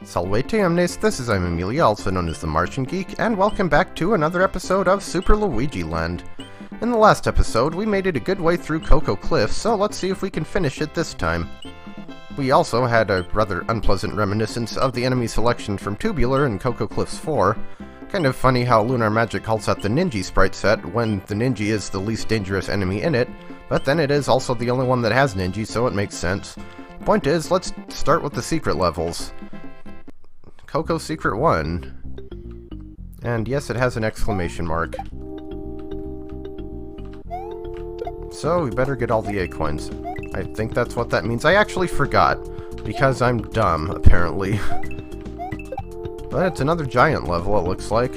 Salvete omnes, this is I'm Amelia, also known as TheMartianGeek, and welcome back to another episode of Super Luigi Land. In the last episode, we made it a good way through Cocoa Cliff, so let's see if we can finish it this time. We also had a rather unpleasant reminiscence of the enemy selection from Tubular in Cocoa Cliffs 4. Kind of funny how Lunar Magic calls out the Ninja sprite set when the Ninja is the least dangerous enemy in it, but then it is also the only one that has Ninja, so it makes sense. Point is, let's start with the secret levels. Cocoa Secret 1. And yes, it has an exclamation mark. So we better get all the A coins. I think that's what that means. I actually forgot, because I'm dumb, apparently. But it's another giant level, it looks like.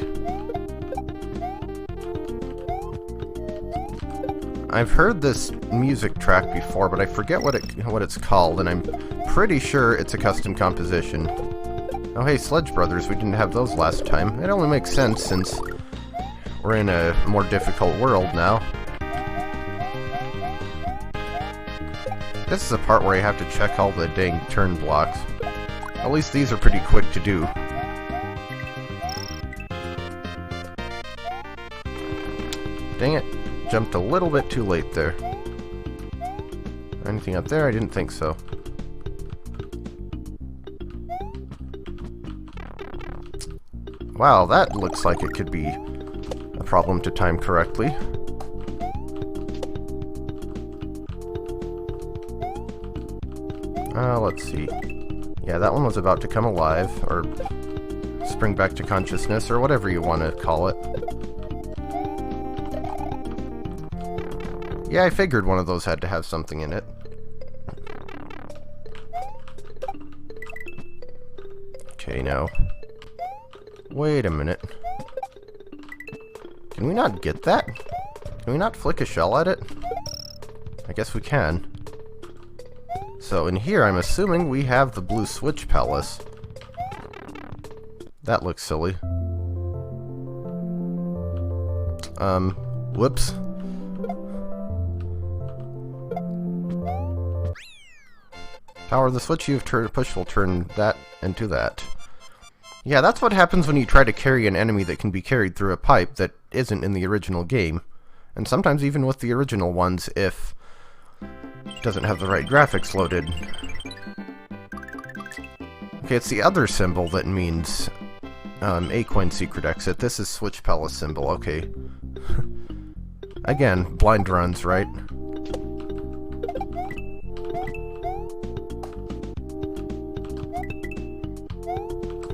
I've heard this music track before, but I forget what it's called, and I'm pretty sure it's a custom composition. Oh hey, Sledge Brothers, we didn't have those last time. It only makes sense since we're in a more difficult world now. This is the part where I have to check all the dang turn blocks. At least these are pretty quick to do. Dang it, jumped a little bit too late there. Anything up there? I didn't think so. Wow, that looks like it could be a problem to time correctly. Let's see. Yeah, that one was about to come alive, or spring back to consciousness, or whatever you want to call it. Yeah, I figured one of those had to have something in it. Okay, now. Wait a minute. Can we not get that? Can we not flick a shell at it? I guess we can. So in here, I'm assuming we have the blue switch palace. That looks silly. Whoops. Power the switch you've pushed will turn that into that. Yeah, that's what happens when you try to carry an enemy that can be carried through a pipe that isn't in the original game. And sometimes even with the original ones, if it doesn't have the right graphics loaded. Okay, it's the other symbol that means A-Coin secret exit. This is Switch Palace symbol, okay. Again, blind runs, right?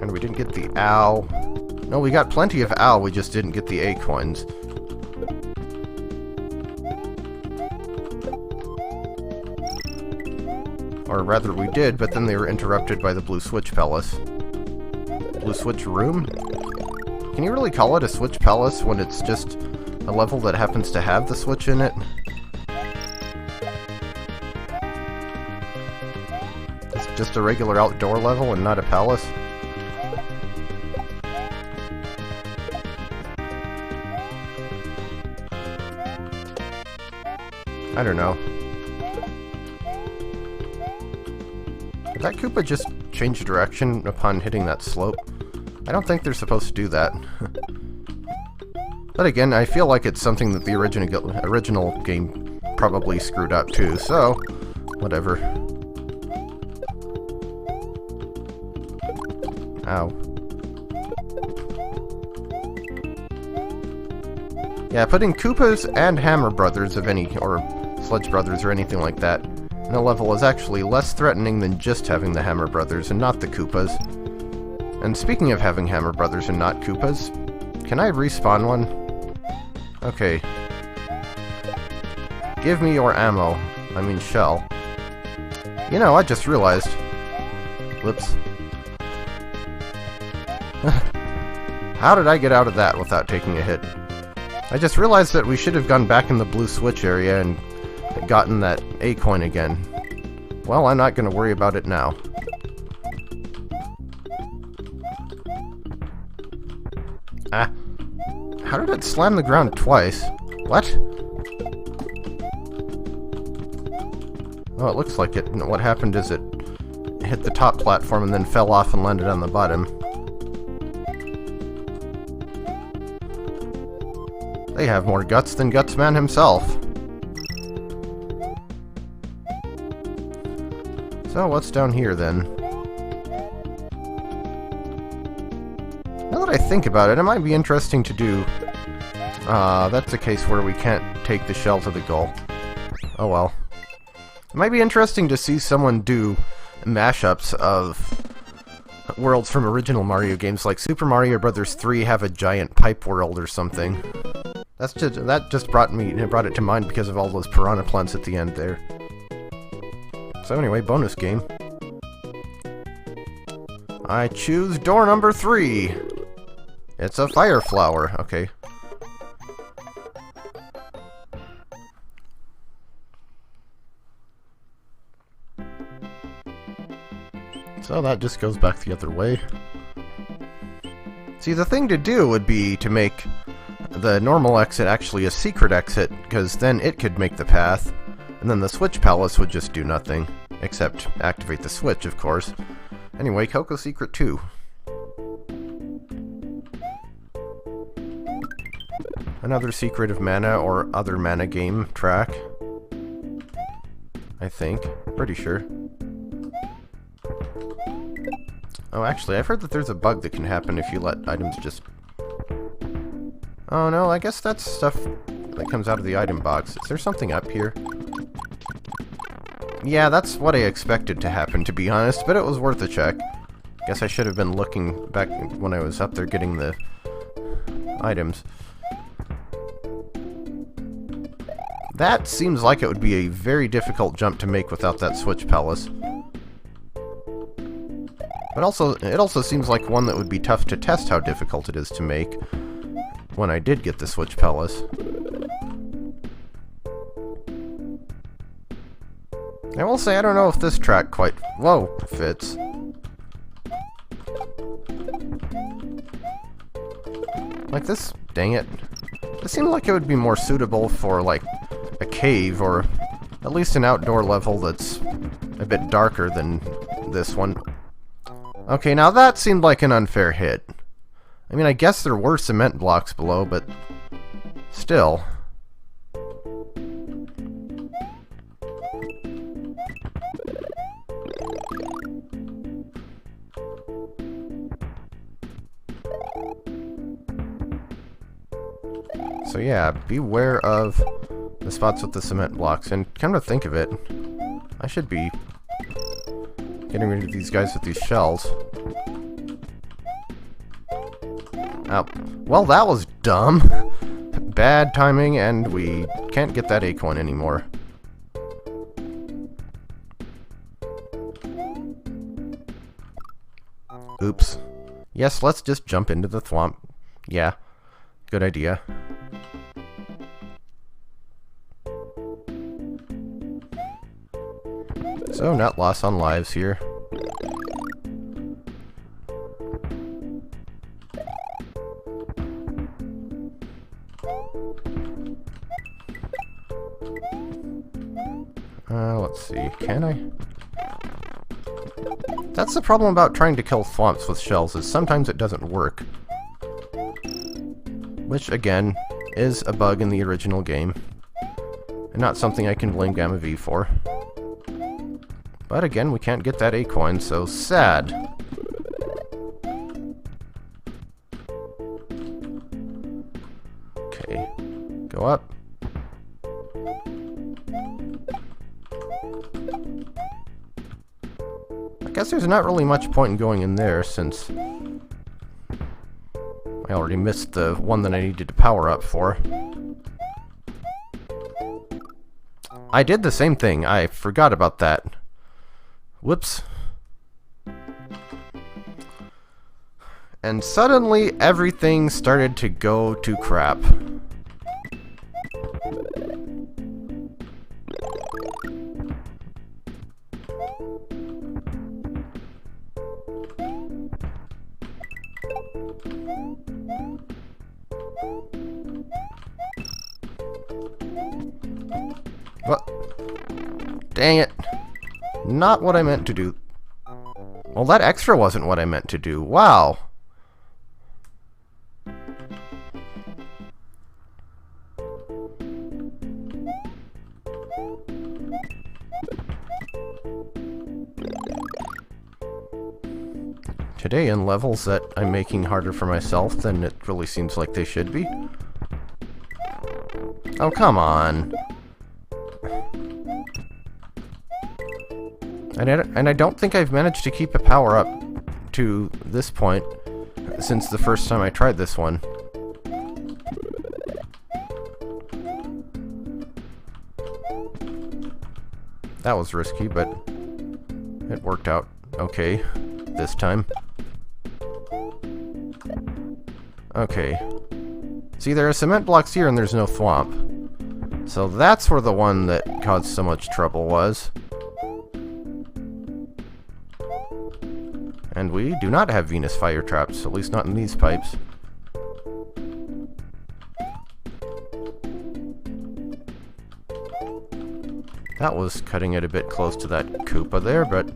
And we didn't get the owl. No, we got plenty of owl, we just didn't get the A-coins. Or rather, we did, but then they were interrupted by the Blue Switch Palace. Blue Switch Room? Can you really call it a Switch Palace when it's just a level that happens to have the Switch in it? It's just a regular outdoor level and not a palace? I don't know. Did that Koopa just change direction upon hitting that slope? I don't think they're supposed to do that. But again, I feel like it's something that the original game probably screwed up too, so whatever. Ow. Yeah, putting Koopas and Hammer Brothers of any, or Sledge Brothers or anything like that, in a level is actually less threatening than just having the Hammer Brothers and not the Koopas. And speaking of having Hammer Brothers and not Koopas, can I respawn one? Okay. Give me your ammo. I mean shell. You know, I just realized. Whoops. How did I get out of that without taking a hit? I just realized that we should have gone back in the blue switch area and gotten that A-coin again. Well, I'm not going to worry about it now. Ah. How did it slam the ground twice? What? Oh, it looks like it. What happened is it hit the top platform and then fell off and landed on the bottom. They have more guts than Gutsman himself. So what's down here then? Now that I think about it, it might be interesting to do... that's a case where we can't take the shell to the goal. Oh well. It might be interesting to see someone do mashups of worlds from original Mario games, like Super Mario Bros. 3 have a giant pipe world or something. That just brought it to mind because of all those piranha plants at the end there. So anyway, bonus game. I choose door number 3. It's a fire flower. Okay. So that just goes back the other way. See, the thing to do would be to make the normal exit actually a secret exit, because then it could make the path, and then the Switch Palace would just do nothing, except activate the switch, of course. Anyway, Coco Secret 2. Another Secret of Mana or other mana game track. I think. Pretty sure. Oh, actually, I've heard that there's a bug that can happen if you let items just... Oh no, I guess that's stuff that comes out of the item box. Is there something up here? Yeah, that's what I expected to happen, to be honest, but it was worth a check. Guess I should have been looking back when I was up there getting the items. That seems like it would be a very difficult jump to make without that Switch Palace. But it also seems like one that would be tough to test how difficult it is to make when I did get the Switch Palace. I will say, I don't know if this track quite, fits. Like this, dang it. It seemed like it would be more suitable for, like, a cave, or at least an outdoor level that's a bit darker than this one. Okay, now that seemed like an unfair hit. I mean, I guess there were cement blocks below, but still. So yeah, beware of the spots with the cement blocks, and come to think of it, I should be getting rid of these guys with these shells. Oh, well, that was dumb. Bad timing, and we can't get that acorn anymore. Oops. Yes, let's just jump into the thwomp. Yeah, good idea. So, net loss on lives here. Let's see, can I? That's the problem about trying to kill thwomps with shells, is sometimes it doesn't work. Which, again, is a bug in the original game. And not something I can blame Gamma V for. But again, we can't get that acorn, so sad. Okay, go up. I guess there's not really much point in going in there, since I already missed the one that I needed to power up for. I did the same thing, I forgot about that. Whoops. And suddenly, everything started to go to crap. What? Dang it. Not what I meant to do. Well, that extra wasn't what I meant to do. Wow. Today, in levels that I'm making harder for myself than it really seems like they should be. Oh, come on. And I don't think I've managed to keep a power up to this point since the first time I tried this one. That was risky, but it worked out okay this time. Okay. See, there are cement blocks here and there's no thwomp. So that's where the one that caused so much trouble was. And we do not have Venus fire traps, at least not in these pipes. That was cutting it a bit close to that Koopa there, but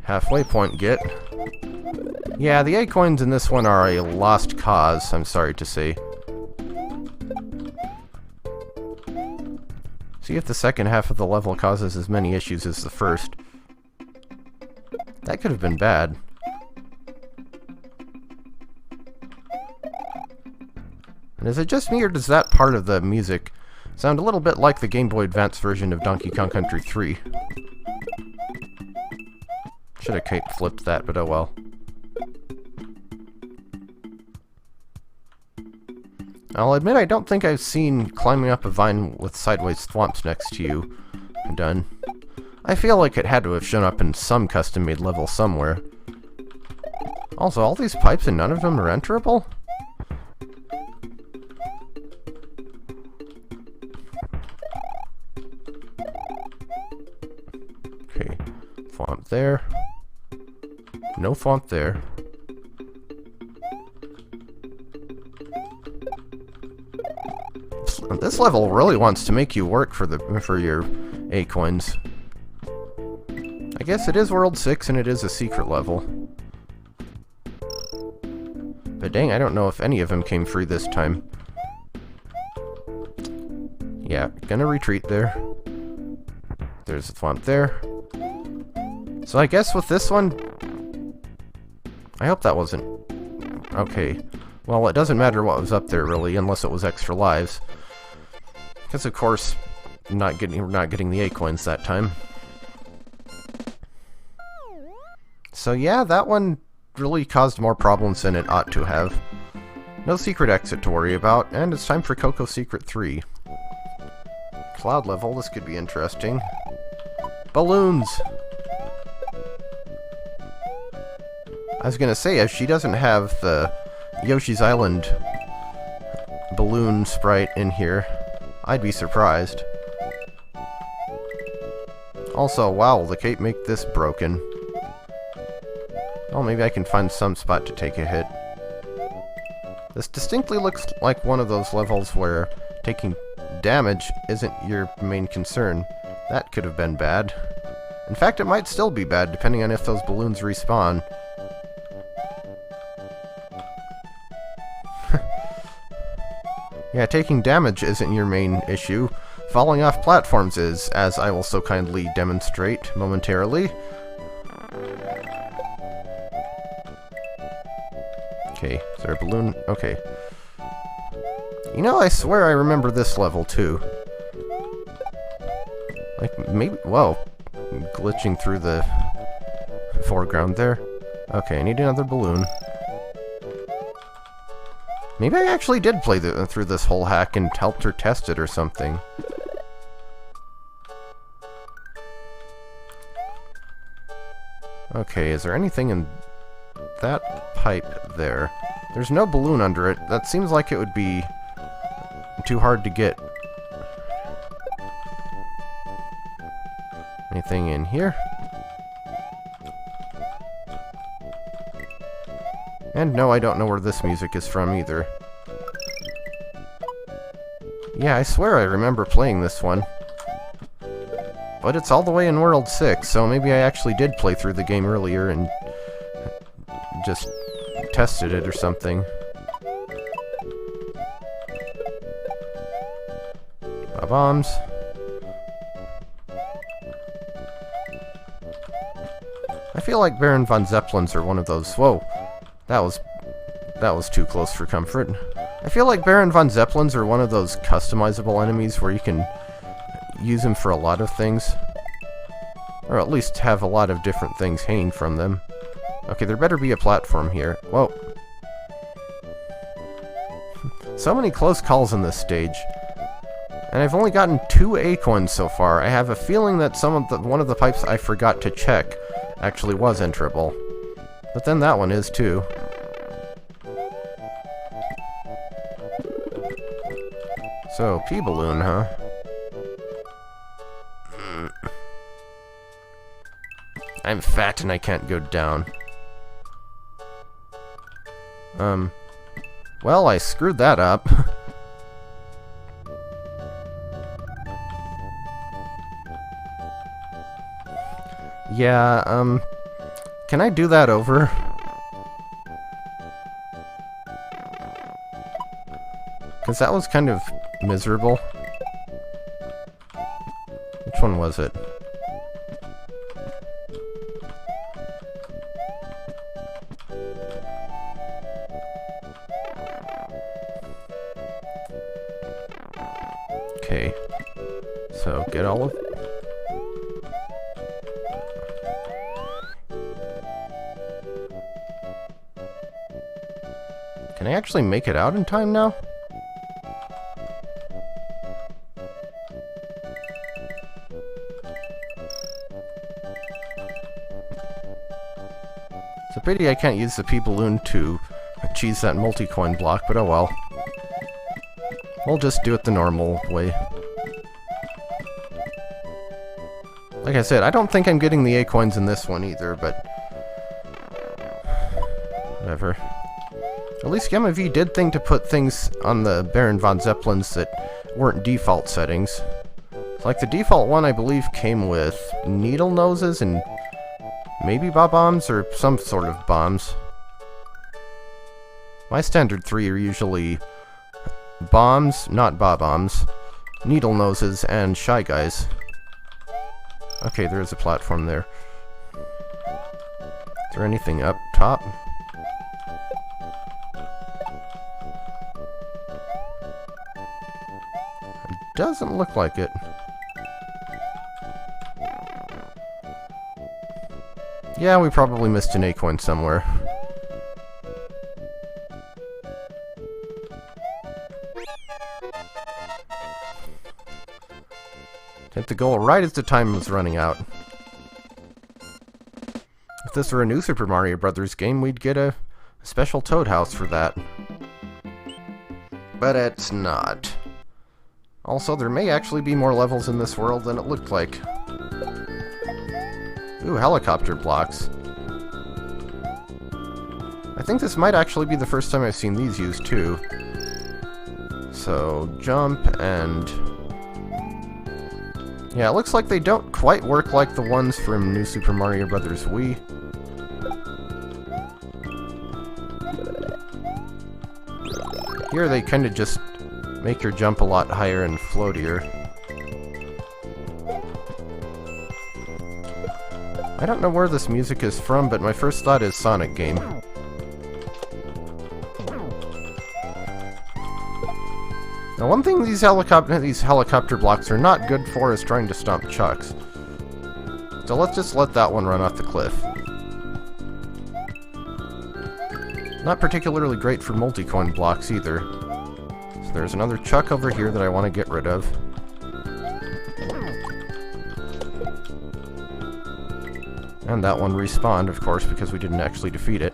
halfway point get. Yeah, the A-coins in this one are a lost cause, I'm sorry to say. See if the second half of the level causes as many issues as the first. That could have been bad. And is it just me, or does that part of the music sound a little bit like the Game Boy Advance version of Donkey Kong Country 3? Should have cape flipped that, but oh well. I'll admit I don't think I've seen climbing up a vine with sideways thwomps next to you done. I feel like it had to have shown up in some custom-made level somewhere. Also, all these pipes and none of them are enterable? Okay, thwomp there. No thwomp there. This level really wants to make you work for your A-coins. I guess it is World 6 and it is a secret level. But dang, I don't know if any of them came free this time. Yeah, gonna retreat there. There's a thwomp there. So I guess with this one... I hope that wasn't... Okay. Well, it doesn't matter what was up there, really, unless it was extra lives. Because, of course, we're not getting the A-coins that time. So yeah, that one really caused more problems than it ought to have. No secret exit to worry about, and it's time for Coco Secret 3. Cloud level, this could be interesting. Balloons! I was gonna say, if she doesn't have the Yoshi's Island balloon sprite in here, I'd be surprised. Also, wow, the cape make this broken. Oh, maybe I can find some spot to take a hit. This distinctly looks like one of those levels where taking damage isn't your main concern. That could have been bad. In fact, it might still be bad, depending on if those balloons respawn. Yeah, taking damage isn't your main issue. Falling off platforms is, as I will so kindly demonstrate momentarily. Okay, is there a balloon? Okay. You know, I swear I remember this level, too. Like, maybe... Whoa. Glitching through the foreground there. Okay, I need another balloon. Maybe I actually did play through this whole hack and helped her test it or something. Okay, is there anything in that pipe there? There's no balloon under it. That seems like it would be too hard to get. Anything in here? And no, I don't know where this music is from either. Yeah, I swear I remember playing this one. But it's all the way in World 6, so maybe I actually did play through the game earlier and just tested it or something. Bombs. I feel like Baron von Zeppelins are one of those... Whoa, that was too close for comfort. I feel like Baron von Zeppelins are one of those customizable enemies where you can use them for a lot of things. Or at least have a lot of different things hanging from them. Okay, there better be a platform here. Whoa. So many close calls in this stage. And I've only gotten 2 acorns so far. I have a feeling that one of the pipes I forgot to check actually was enterable. But then that one is too. So, P-balloon, huh? I'm fat and I can't go down. Well, I screwed that up. Yeah, can I do that over? Because that was kind of miserable. Which one was it? Okay. So, get all of... Can I actually make it out in time now? It's a pity I can't use the P-balloon to cheese that multi-coin block, but oh well. We'll just do it the normal way. Like I said, I don't think I'm getting the A-coins in this one either, but... whatever. At least Gamma V did think to put things on the Baron von Zeppelins that weren't default settings. Like the default one, I believe, came with needle noses and maybe bob-bombs or some sort of bombs. My standard 3 are usually bombs, not bob-bombs, needle noses, and shy guys. Okay, there is a platform there. Is there anything up top? Doesn't look like it. Yeah, we probably missed an acorn somewhere. Hit the goal right as the time was running out. If this were a new Super Mario Bros. Game, we'd get a special Toad House for that. But it's not. Also, there may actually be more levels in this world than it looked like. Ooh, helicopter blocks. I think this might actually be the first time I've seen these used, too. So, jump and... yeah, it looks like they don't quite work like the ones from New Super Mario Bros. Wii. Here they kind of just make your jump a lot higher and floatier. I don't know where this music is from, but my first thought is Sonic game. Now, one thing these helicopter blocks are not good for is trying to stomp Chucks. So let's just let that one run off the cliff. Not particularly great for multi-coin blocks either. So there's another Chuck over here that I want to get rid of. And that one respawned, of course, because we didn't actually defeat it.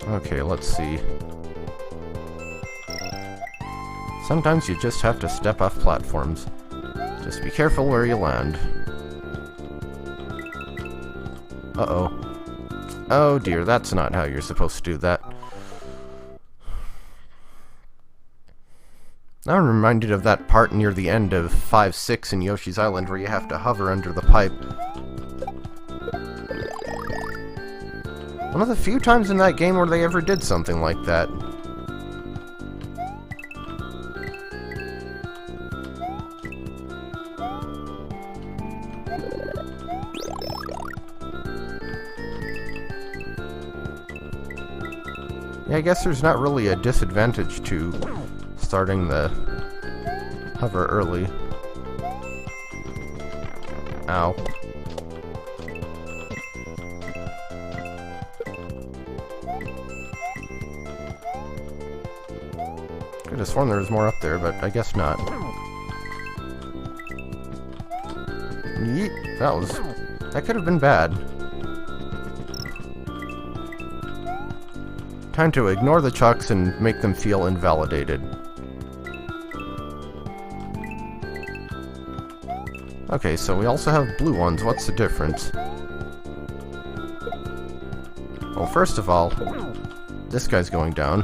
Okay, let's see. Sometimes you just have to step off platforms. Just be careful where you land. Uh-oh. Oh dear, that's not how you're supposed to do that. Now I'm reminded of that part near the end of 5-6 in Yoshi's Island where you have to hover under the pipe. One of the few times in that game where they ever did something like that. Yeah, I guess there's not really a disadvantage to starting the hover early. Ow. Could have sworn there was more up there, but I guess not. Yeet. That could have been bad. Time to ignore the chucks and make them feel invalidated. Okay, so we also have blue ones. What's the difference? Well, first of all, this guy's going down.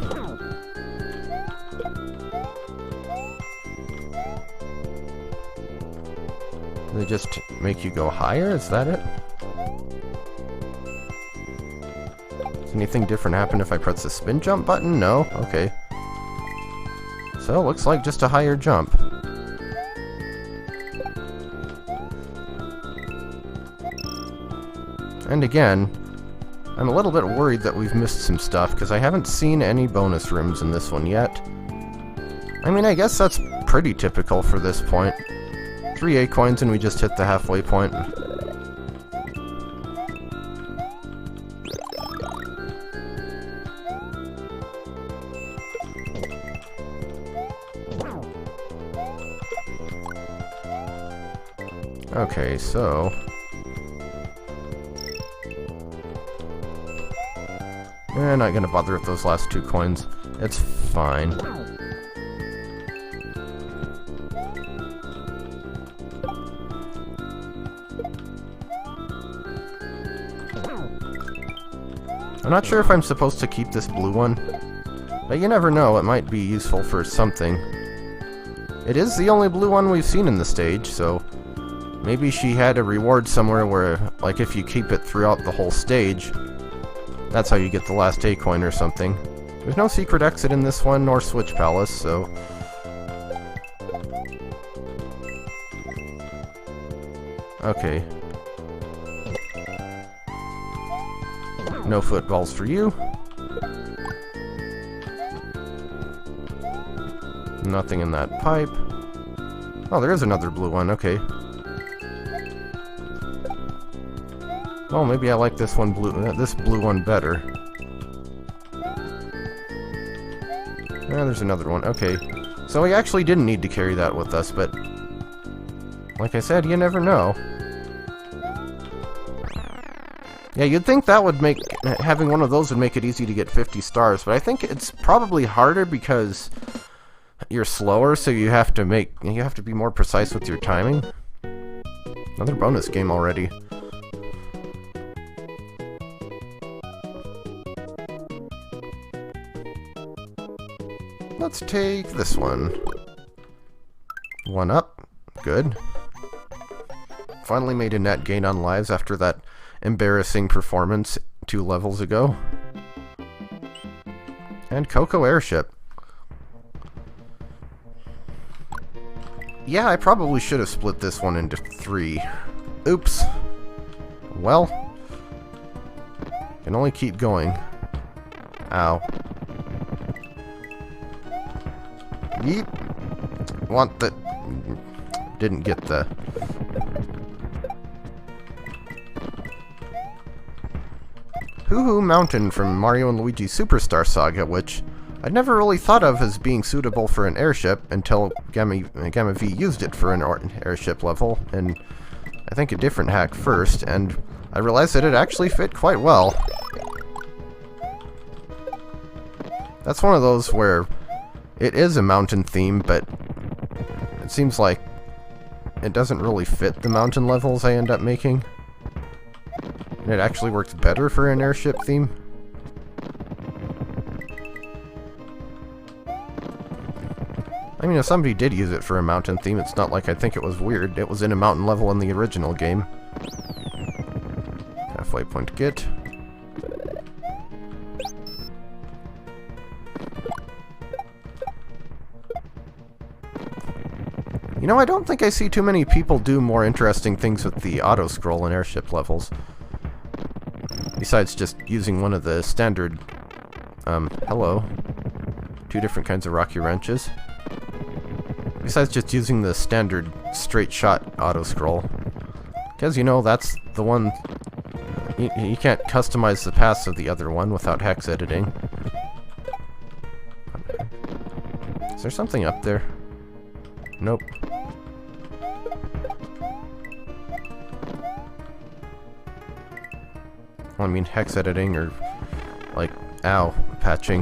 They just make you go higher? Is that it? Does anything different happen if I press the spin jump button? No? Okay. So, looks like just a higher jump. And again, I'm a little bit worried that we've missed some stuff, because I haven't seen any bonus rooms in this one yet. I mean, I guess that's pretty typical for this point. 3 acorns and we just hit the halfway point. Okay, so... not gonna bother with those last 2 coins. It's fine. I'm not sure if I'm supposed to keep this blue one, but you never know, it might be useful for something. It is the only blue one we've seen in the stage, so maybe she had a reward somewhere where, like, if you keep it throughout the whole stage, that's how you get the last A-coin or something. There's no secret exit in this one, nor Switch Palace, so... Okay. No footballs for you. Nothing in that pipe. Oh, there is another blue one, okay. Well, maybe I like this blue one better. Yeah, there's another one. Okay. So we actually didn't need to carry that with us, but... like I said, you never know. Yeah, you'd think that would make... having one of those would make it easy to get 50 stars, but I think it's probably harder because you're slower, so you have to be more precise with your timing. Another bonus game already. Let's take this one. 1 up. Good. Finally made a net gain on lives after that embarrassing performance 2 levels ago. And Coco Airship. Yeah, I probably should have split this one into 3. Oops. Well, can only keep going. Ow. Yeet. Want the... didn't get the... Hoo-Hoo Mountain from Mario and Luigi Superstar Saga, which I'd never really thought of as being suitable for an airship until Gamma V used it for an airship level, and I think a different hack first, and I realized that it actually fit quite well. That's one of those where it is a mountain theme, but it seems like it doesn't really fit the mountain levels I end up making. And it actually works better for an airship theme. I mean, if somebody did use it for a mountain theme, it's not like I think it was weird. It was in a mountain level in the original game. Halfway point get. You know, I don't think I see too many people do more interesting things with the auto-scroll in airship levels. Besides just using one of the standard, hello. 2 different kinds of rocky wrenches. Besides just using the standard straight shot auto-scroll. Because, you know, that's the one... You can't customize the paths of the other one without hex editing. Is there something up there? Nope. Well, I mean, hex editing or, like, ow, patching.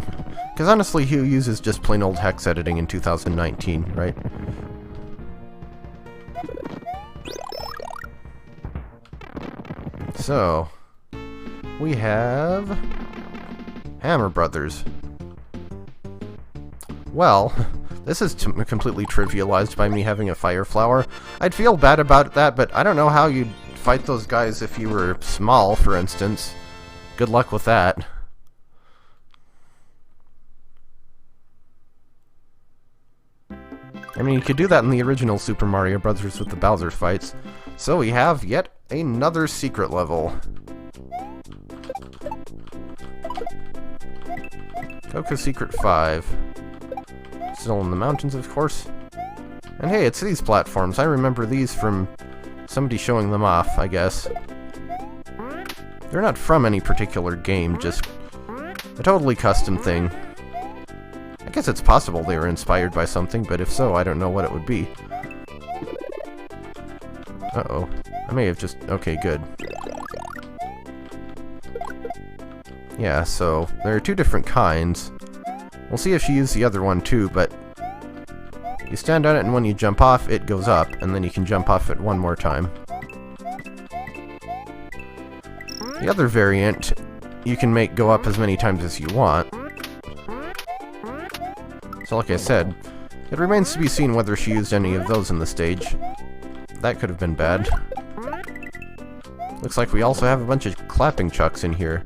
Because honestly, who uses just plain old hex editing in 2019, right? So, we have Hammer Brothers. Well, this is completely trivialized by me having a fire flower. I'd feel bad about that, but I don't know how you'd fight those guys if you were small, for instance. Good luck with that. I mean, you could do that in the original Super Mario Bros. With the Bowser fights. So we have yet another secret level. Coco Secret 5. Still in the mountains, of course. And hey, it's these platforms. I remember these from somebody showing them off, I guess. They're not from any particular game, just a totally custom thing. I guess it's possible they were inspired by something, but if so, I don't know what it would be. Uh-oh. I may have just... Okay, good. Yeah, so there are 2 different kinds. We'll see if she used the other one too, but you stand on it and when you jump off, it goes up, and then you can jump off it one more time. The other variant, you can make go up as many times as you want. So like I said, it remains to be seen whether she used any of those in the stage. That could have been bad. Looks like we also have a bunch of clapping chucks in here,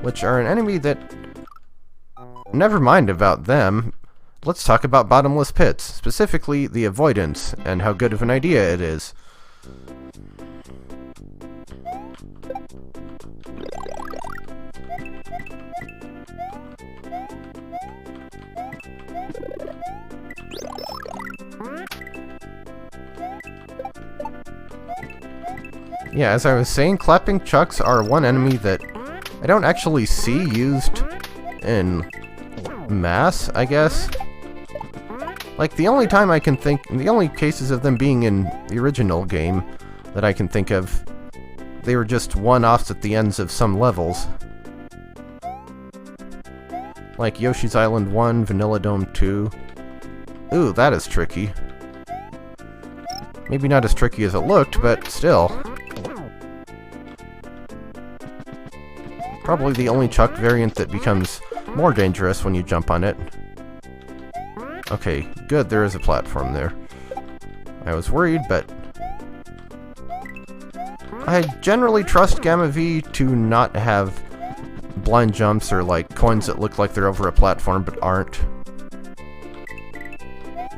which are an enemy that... Never mind about them. Let's talk about bottomless pits, specifically the avoidance, and how good of an idea it is. Yeah, as I was saying, clapping chucks are one enemy that I don't actually see used in mass, I guess. Like, the only time I can think... The only cases of them being in the original game that I can think of, they were just one-offs at the ends of some levels. Like Yoshi's Island 1, Vanilla Dome 2. Ooh, that is tricky. Maybe not as tricky as it looked, but still. Probably the only chuck variant that becomes more dangerous when you jump on it. Okay, good, there is a platform there. I was worried, but... I generally trust Gamma V to not have blind jumps or, like, coins that look like they're over a platform but aren't.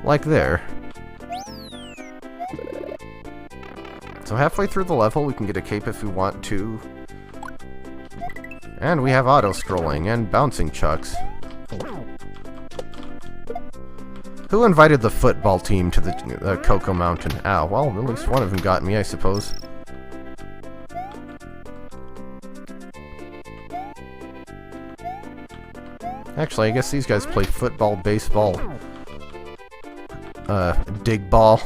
Like there. So halfway through the level, we can get a cape if we want to. And we have auto-scrolling and bouncing chucks. Who invited the football team to the Cocoa Mountain? Ow, well, at least one of them got me, I suppose. Actually, I guess these guys play football, baseball, dig ball.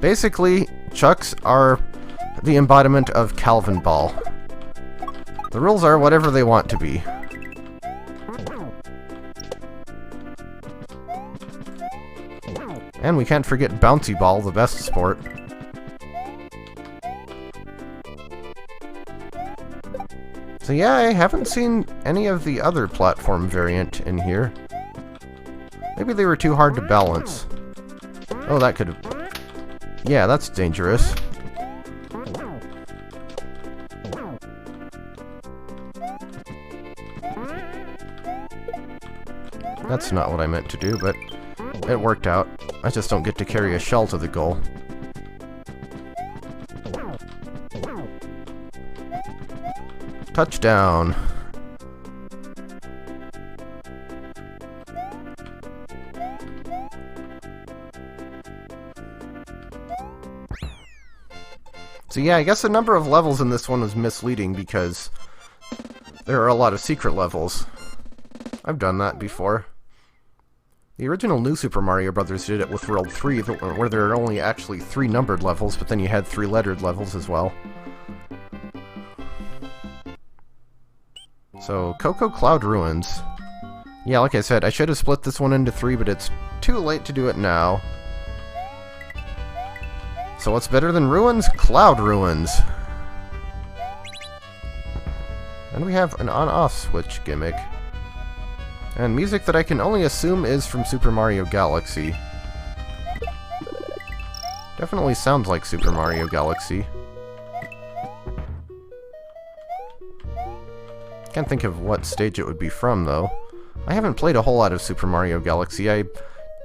Basically, chucks are the embodiment of Calvin Ball. The rules are whatever they want to be. And we can't forget Bouncy Ball, the best sport. So yeah, I haven't seen any of the other platform variant in here. Maybe they were too hard to balance. Oh, that could have... Yeah, that's dangerous. That's not what I meant to do, but it worked out. I just don't get to carry a shell to the goal. Touchdown! So yeah, I guess the number of levels in this one was misleading because there are a lot of secret levels. I've done that before. The original New Super Mario Bros. Did it with World 3, where there are only actually 3 numbered levels, but then you had 3 lettered levels as well. So, Cocoa Cloud Ruins. Yeah, like I said, I should have split this one into 3, but it's too late to do it now. So what's better than Ruins? Cloud Ruins! And we have an on-off switch gimmick. And music that I can only assume is from Super Mario Galaxy. Definitely sounds like Super Mario Galaxy. Can't think of what stage it would be from, though. I haven't played a whole lot of Super Mario Galaxy. I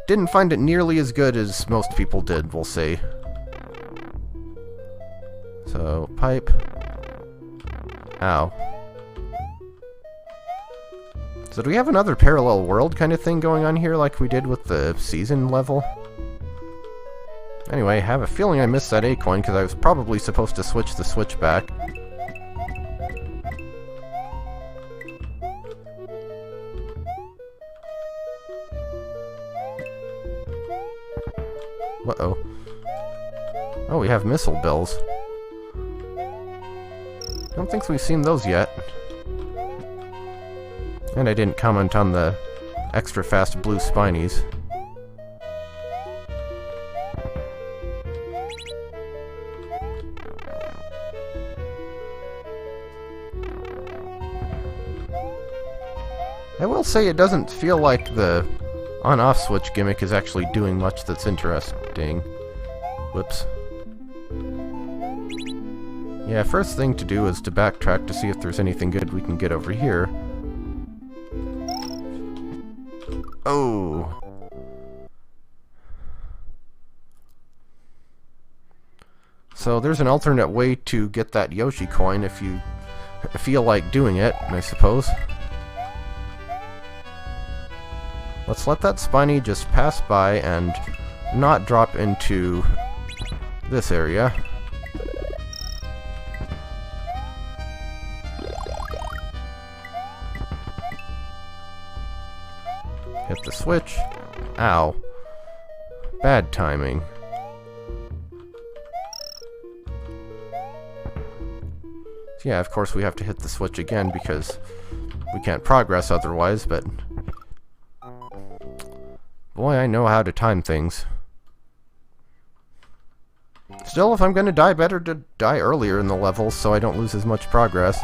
didn't find it nearly as good as most people did, we'll say. So, pipe. Ow. So do we have another parallel world kind of thing going on here like we did with the season level? Anyway, I have a feeling I missed that A coin because I was probably supposed to switch the switch back. Uh-oh. Oh, we have missile bells. I don't think we've seen those yet. And I didn't comment on the extra fast blue spinies. I will say it doesn't feel like the on-off switch gimmick is actually doing much that's interesting. Whoops. Yeah, first thing to do is to backtrack to see if there's anything good we can get over here. Oh! So there's an alternate way to get that Yoshi coin if you feel like doing it, I suppose. Let's let that spiny just pass by and not drop into this area. Hit the switch. Ow. Bad timing. So yeah, of course we have to hit the switch again because we can't progress otherwise, but... boy, I know how to time things. Still, if I'm gonna die, better to die earlier in the levels so I don't lose as much progress.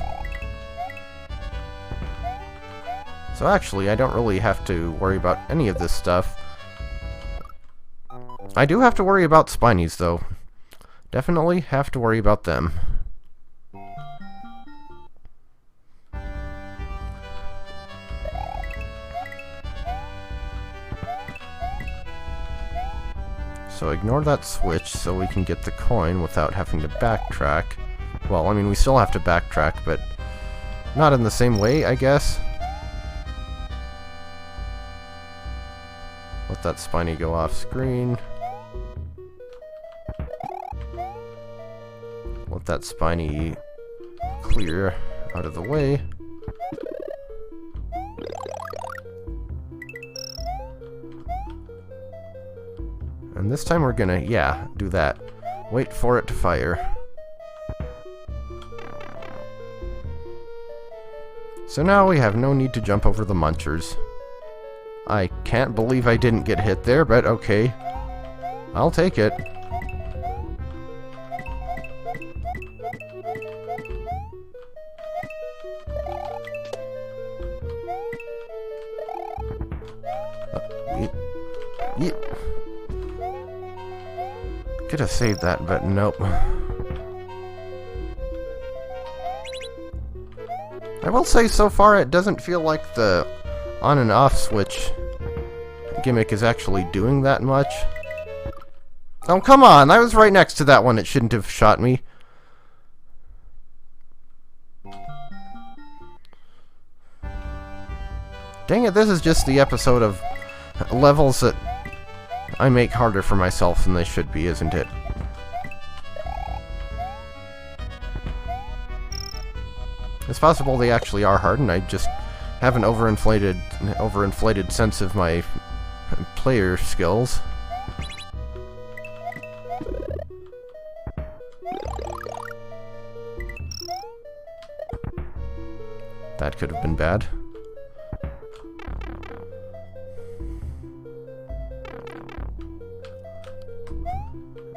So actually, I don't really have to worry about any of this stuff. I do have to worry about spinies, though. Definitely have to worry about them. So ignore that switch so we can get the coin without having to backtrack. Well, I mean, we still have to backtrack, but not in the same way, I guess. Let that spiny go off screen. Let that spiny clear out of the way. And this time we're gonna, yeah, do that. Wait for it to fire. So now we have no need to jump over the munchers. I can't believe I didn't get hit there, but okay. I'll take it. Yeah. Could have saved that, but nope. I will say, so far, it doesn't feel like the on and off switch gimmick is actually doing that much. Oh, come on! I was right next to that one. It shouldn't have shot me. Dang it, this is just the episode of levels that I make harder for myself than they should be, isn't it? It's possible they actually are hard, and I just have an overinflated sense of my player skills. That could have been bad.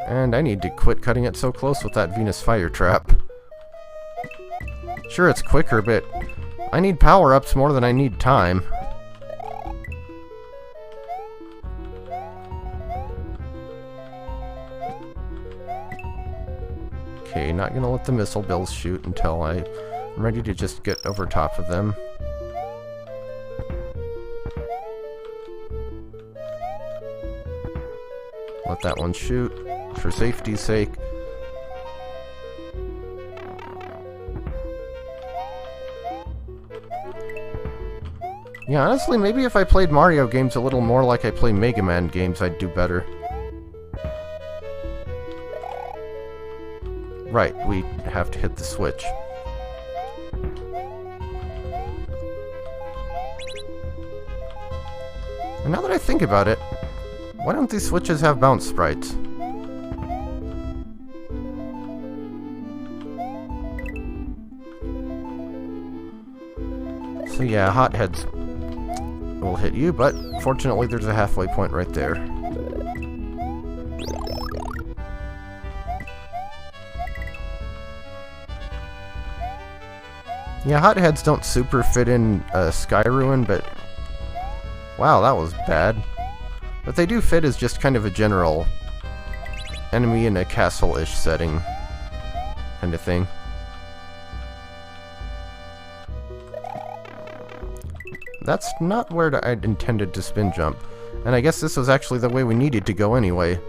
And I need to quit cutting it so close with that Venus fire trap. Sure, it's quicker, but I need power-ups more than I need time. Okay, not gonna let the missile bills shoot until I'm ready to just get over top of them. Let that one shoot, for safety's sake. Yeah, honestly, maybe if I played Mario games a little more like I play Mega Man games, I'd do better. Right, we have to hit the switch. And now that I think about it, why don't these switches have bounce sprites? So yeah, hotheads will hit you, but fortunately there's a halfway point right there. Yeah, hotheads don't super fit in Sky Ruin, but wow, that was bad. But they do fit as just kind of a general enemy in a castle-ish setting kind of thing. That's not where I'd intended to spin jump. And I guess this was actually the way we needed to go anyway.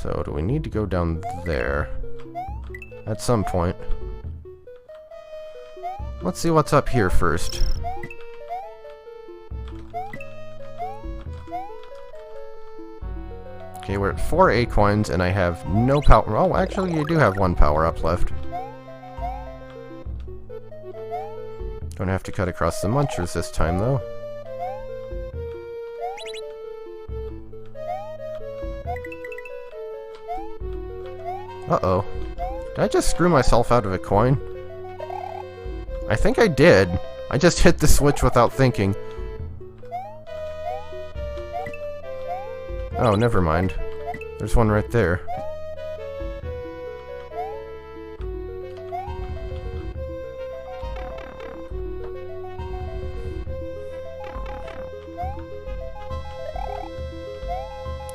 So, do we need to go down there? At some point. Let's see what's up here first. Okay, we're at 4 A coins, and I have no power. Oh, actually, you do have 1 power-up left. Don't have to cut across the munchers this time, though. Uh-oh. Did I just screw myself out of a coin? I think I did. I just hit the switch without thinking. Oh, never mind. There's one right there.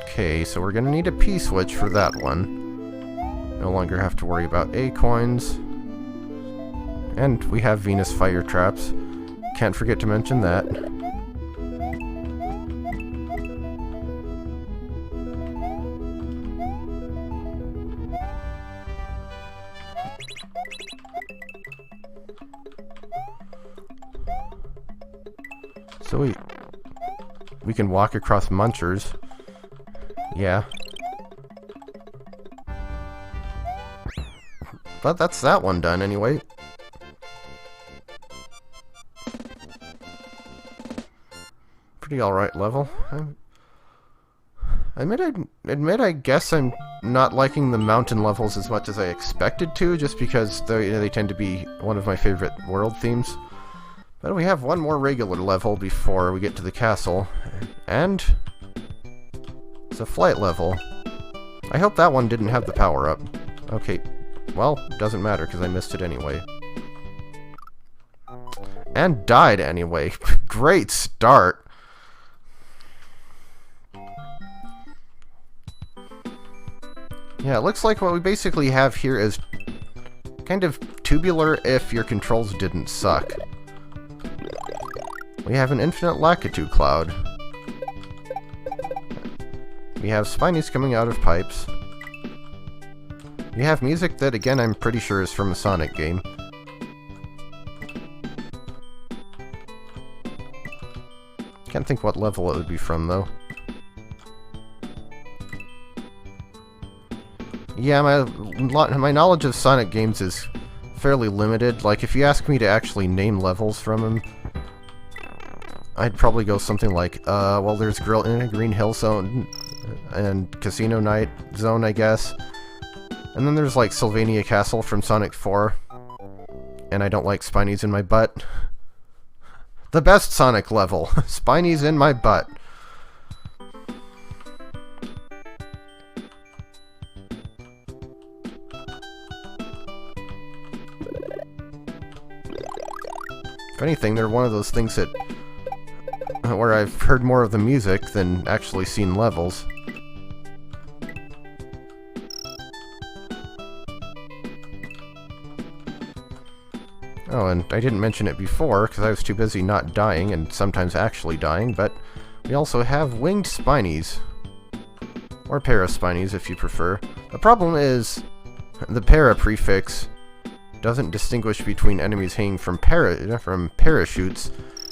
Okay, so we're gonna need a P switch for that one. No longer have to worry about A coins. And we have Venus fire traps. Can't forget to mention that. So we can walk across munchers. Yeah. But that's that one done anyway. Pretty alright level. I guess I'm not liking the mountain levels as much as I expected to, just because they tend to be one of my favorite world themes. But we have one more regular level before we get to the castle, and it's a flight level. I hope that one didn't have the power-up. Okay, well, doesn't matter because I missed it anyway. And died anyway. Great start. Yeah, it looks like what we basically have here is kind of tubular if your controls didn't suck. We have an infinite Lakitu cloud. We have spinies coming out of pipes. We have music that, again, I'm pretty sure is from a Sonic game. Can't think what level it would be from, though. Yeah, my knowledge of Sonic games is fairly limited. Like, if you ask me to actually name levels from them, I'd probably go something like, well, there's Green Hill Zone and Casino Night Zone, I guess. And then there's, like, Sylvania Castle from Sonic 4. And I don't like Spinies in my butt. The best Sonic level. Spinies in my butt. If anything, they're one of those things that where I've heard more of the music than actually seen levels. Oh, and I didn't mention it before because I was too busy not dying and sometimes actually dying, but we also have winged spinies. Or paraspinies if you prefer. The problem is the para prefix doesn't distinguish between enemies hanging from parachutes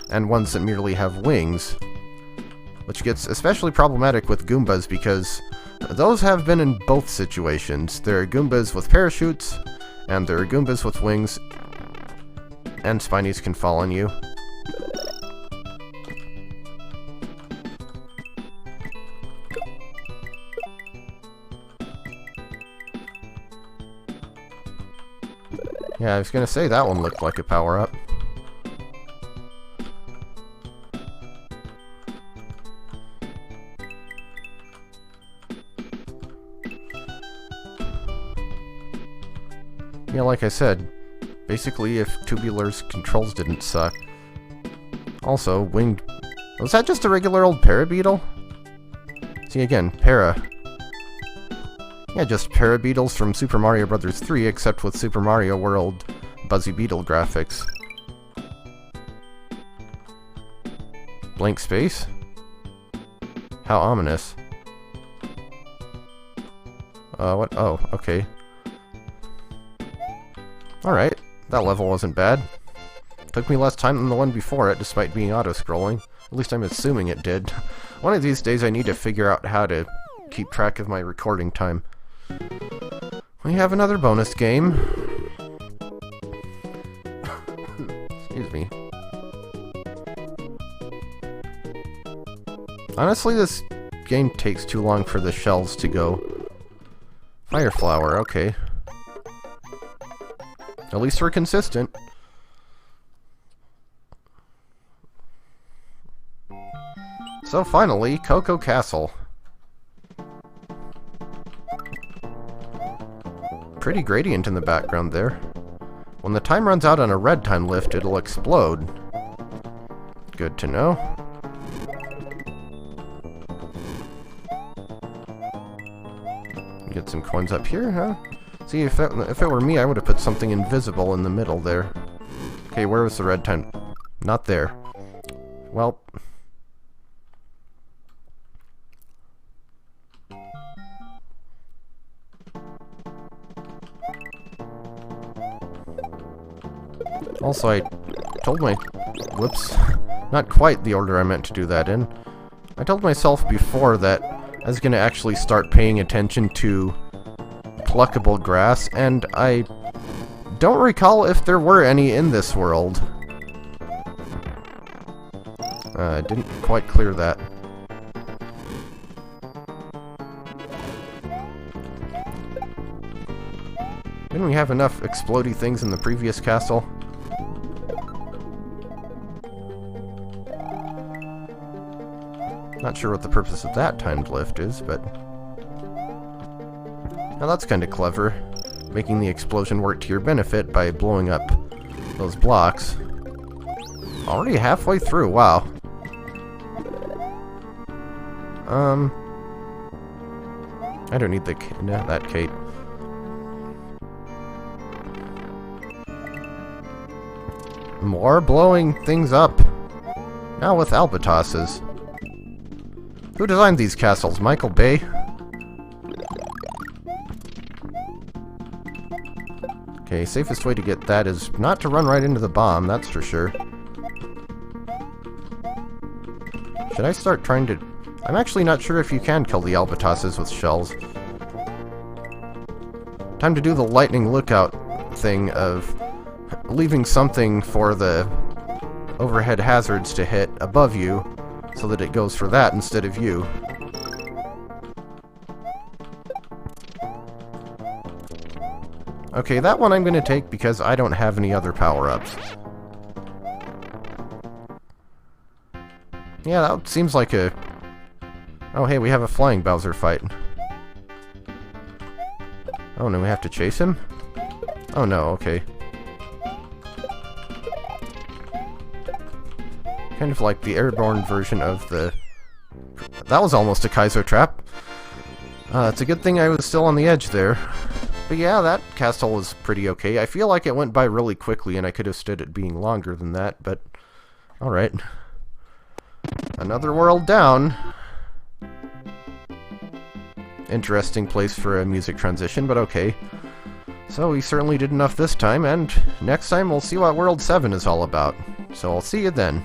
and ones that merely have wings, which gets especially problematic with Goombas because those have been in both situations. There are Goombas with parachutes, and there are Goombas with wings, and Spinies can fall on you. Yeah, I was gonna say that one looked like a power-up. Yeah, like I said, basically if Tubular's controls didn't suck. Also, winged... Was that just a regular old Parabeetle? See, again, Para. Yeah, just Parabeetles from Super Mario Bros. 3, except with Super Mario World Buzzy Beetle graphics. Blank space? How ominous. What? Oh, okay. Alright, that level wasn't bad. Took me less time than the one before it, despite being auto-scrolling. At least I'm assuming it did. One of these days I need to figure out how to keep track of my recording time. We have another bonus game. Excuse me. Honestly, this game takes too long for the shells to go. Fire flower, okay. At least we're consistent. So finally, Coco Castle. Pretty gradient in the background there. When the time runs out on a red time lift, it'll explode. Good to know. Get some coins up here, huh? See, if it were me, I would have put something invisible in the middle there. Okay, where was the red time? Not there. Well... Also, I told my... Whoops. Not quite the order I meant to do that in. I told myself before that I was going to actually start paying attention to pluckable grass, and I don't recall if there were any in this world. I didn't quite clear that. Didn't we have enough explodey things in the previous castle? Not sure what the purpose of that timed lift is, but... Now that's kinda clever. Making the explosion work to your benefit by blowing up those blocks. Already halfway through, wow. I don't need that Kate. More blowing things up. Now with albatrosses. Who designed these castles? Michael Bay? Okay, safest way to get that is not to run right into the bomb, that's for sure. Should I start trying to... I'm actually not sure if you can kill the albatrosses with shells. Time to do the lightning lookout thing of leaving something for the overhead hazards to hit above you so that it goes for that instead of you. Okay, that one I'm going to take because I don't have any other power-ups. Yeah, that seems like a... Oh, hey, we have a flying Bowser fight. Oh, no, we have to chase him? Oh, no, okay. Kind of like the airborne version of the... That was almost a Kaizo trap. It's a good thing I was still on the edge there. But yeah, that castle was pretty okay. I feel like it went by really quickly and I could have stood it being longer than that, but... Alright. Another world down. Interesting place for a music transition, but okay. So we certainly did enough this time, and next time we'll see what World 7 is all about. So I'll see you then.